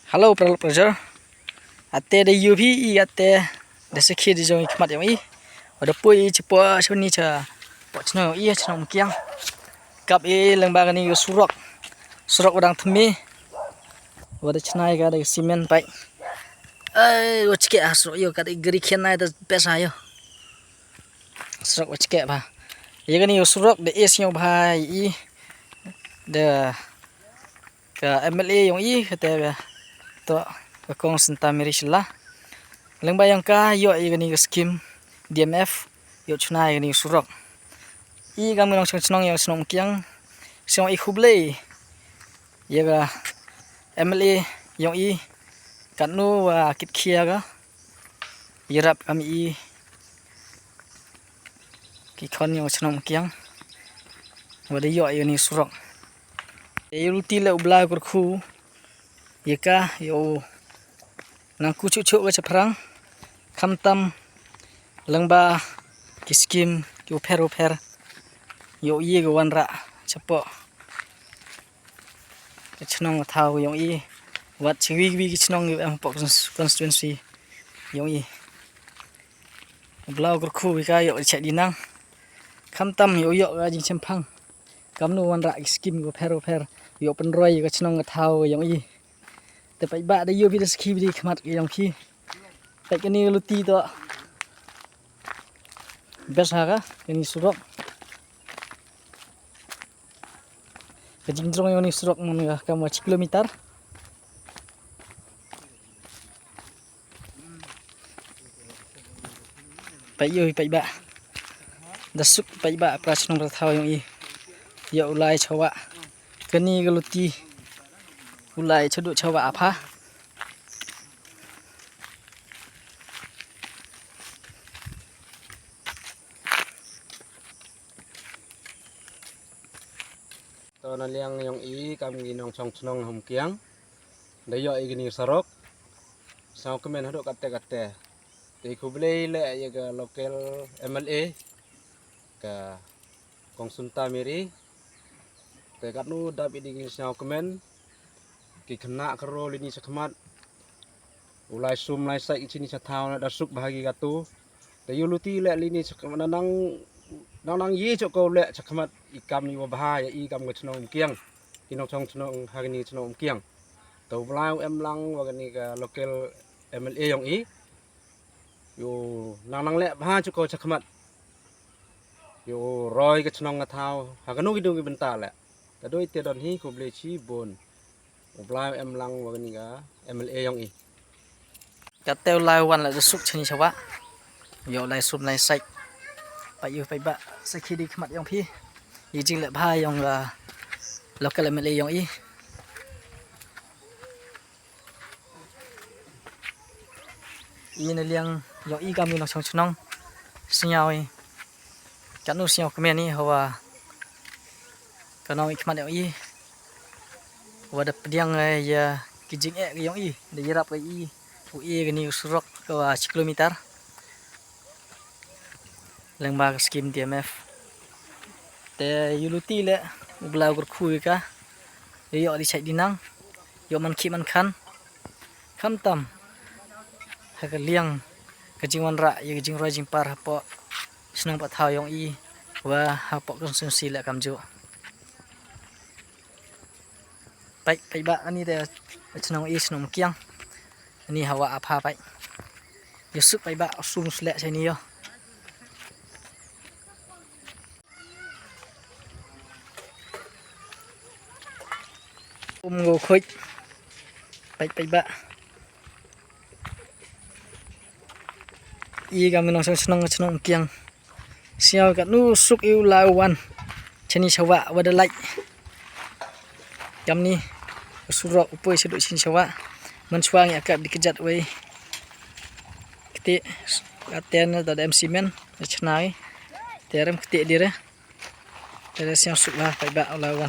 Hello, Professor. Ate de UP ate de sekhi de jong khmat yang I. Oda pui chepo chuni cha po chno I chnom kyang. Kap e lengba gani surok. Surok udang thmi. Oda chnai ga de cement pai. Ai ochke asro yo ka de gri khenai de pesa yo. Surok ochke ba. Ye gani surok de es yo bhai I de ka MLA yang I kata to kong senta mirisla lengba yang ka yo igani skim DMF yo chuna igani surok I gam nong chnong yo snom kyang song I khuble yega MLA yang I kanu wa kit khia ga yirap am I ki khon yo snom kyang wada yo igani surok Yuti le ubla kurku yeka yo nang kucu-cuc ga chaprang khamtam lengba kiskim yo per yo ye ga wanra chapo chnong thau yo I wat chwi chnong yo am constituency yo I ubla kurku yeka yo chak dinang khamtam yo ga jing chempang kamnu wanra skim go per yo penroi ga chnong thau yang I te pai ba de yo vi de ski vi khmat yang phi pai kani luti to besa ga kani surok ke jing drong yo ni surok mon ga kam 1 kilometer pai yo pai ba dasuk pai ba pra chnong thau yang I yo ulai chawa kani galuti ulai chadu chawa apha to na liang yang I kam ginong chong chnong hom kiang de yo igini sarok sao kemen hodok kate te khuble le ye ga local MLA ka kong sunta miri te katnu dap iding sao kemen ki khna kro lini sakhmat ulai sum lai sai chini chathau na dasuk bahagi gatu te yuluti le lini sakhmat nang ye choko le sakhmat ikam ni wa ya I kam ngchnong kiang kinong chong chnong hagni chnong kiang to blau em lang wa gani ka local MLA yang I yo nang le bha choko sakhmat yo roi ka chnong thau haganu gidung benta le ta doi te don hi ko ble chi bon blau em lang wa gani ka MLA yang I katel lai wan la suk chini chawa yo lai sum lai sai pai yo pai ba sakhi di khmat yang phi yi jing le bha yang la local MLA yang I na liang yang I kam ni no chong chnong siao I kanu siao kmen ni hawa kanau khmat yang I wada pediang ya kijing yang I de yarap I ui gani surok ka 1 kilometer lengba skim DMF te yuluti le ubla kurku ka yo di chai dinang yo man khi man khan khamtam ha ka liang ka jingwan ra ye jing roi jing par po snang pa thau yong I wa ha po kon sun si le kam ju pai ba ani de snang I snang kiang ni hawa apha pai yusuk pai ba sum sle sai ni yo go khoi pai ba I gam nong snong kiang siao ka nu suk yu la wan chani chawa wada lai kam ni surok upoi sedu chin chawa man chuang ya kap dikejat wei kete aten da MC men chnai terem kete dire tere siang suk la pai ba lawan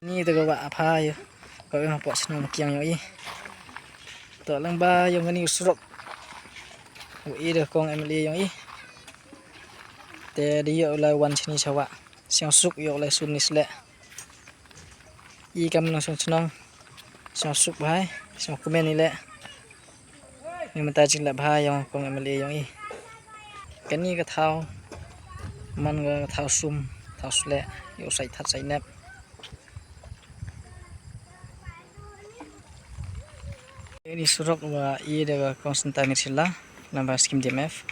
ni to ba apha yo ko ma po snong kiang yo I to lang ba yo ngani surok ui de kong MLA yo I te de yo lawan chini chawa siang suk yo la sunis le I kam nong chnong sao sụp bài sao comment này lẹ nhưng mà ta chỉ là bài dòng còn em lấy dòng ý cái này cái thao man cái thao sum thao lẹ yêu sai thật sai nẹp ini surok wa i daga konstanta ngisila namba skim dmf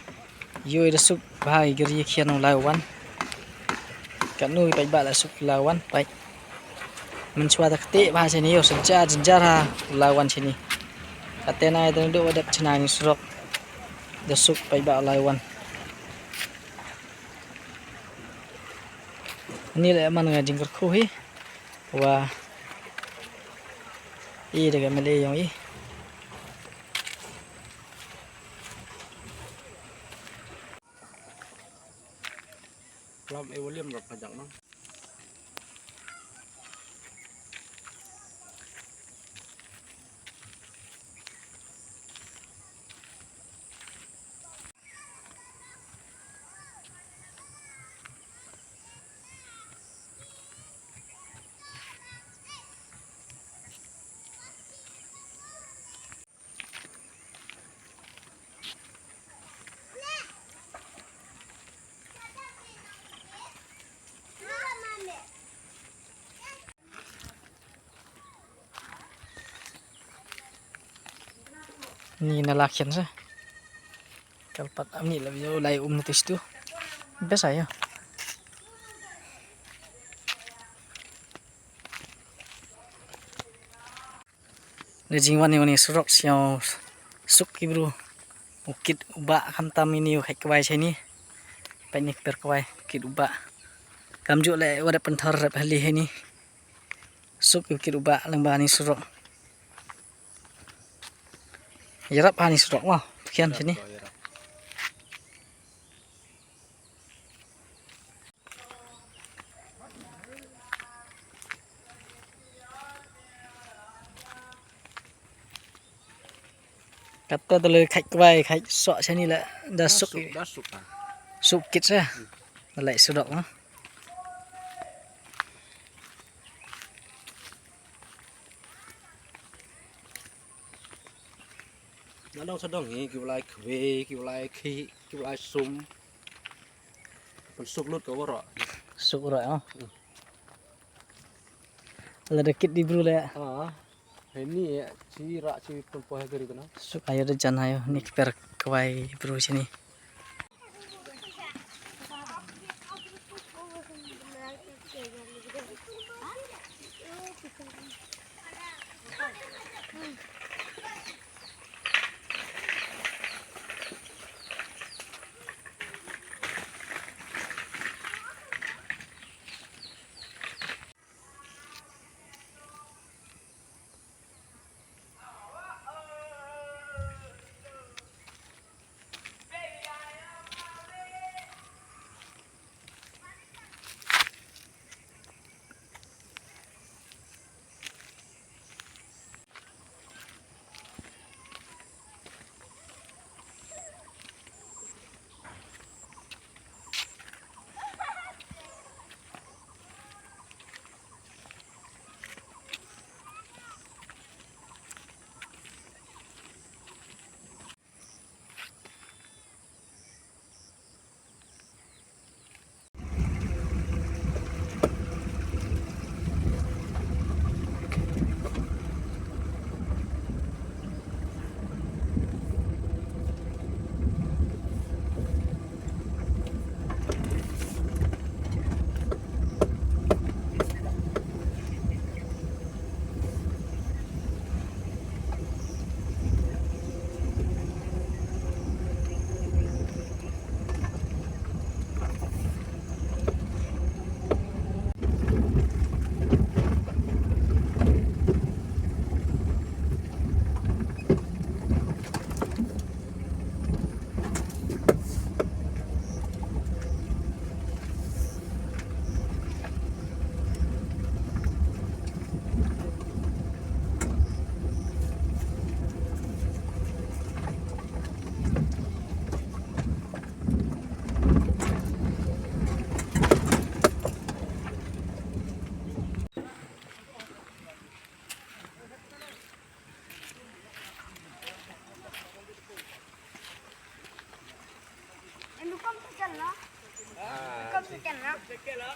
yo ida suk bahai geri khian lawan kanu pai ba la suk lawan pai mình xóa thật tệ ba trên nhiều sân cha chân cha ra lawan trên này cái tên này tôi độ đẹp trên này sọc được sụp bay bạo lawan ini lại mana ngajing kerku hi và i được cái mele yang i làm em liêm rồi phải chẳng nó ni nalakyan sa kalpat amni la video lai natis tu best ayo le jingwan ni surok siao suk kibru ukit uba khantam ini khai kwai chani panik per kwai ukit uba kamju le wada panthar rap hali heni suk ukit uba langbani surok yarap hani surok ma kian sini kata tele khai kwai khai so chani la da suk đã sụp à suk kit sa lại surok ma nó đâu sao đâu nghỉ kêu lại về kêu lại khi kêu lại sum còn sụp lút có rồi suk rồi ha la da kit di bru la ini si rak si perempuan yang dari kana suk ayo da jan ayo nik per kwai bru chani Lukom tu jalan lah. Lukom tu jalan lah.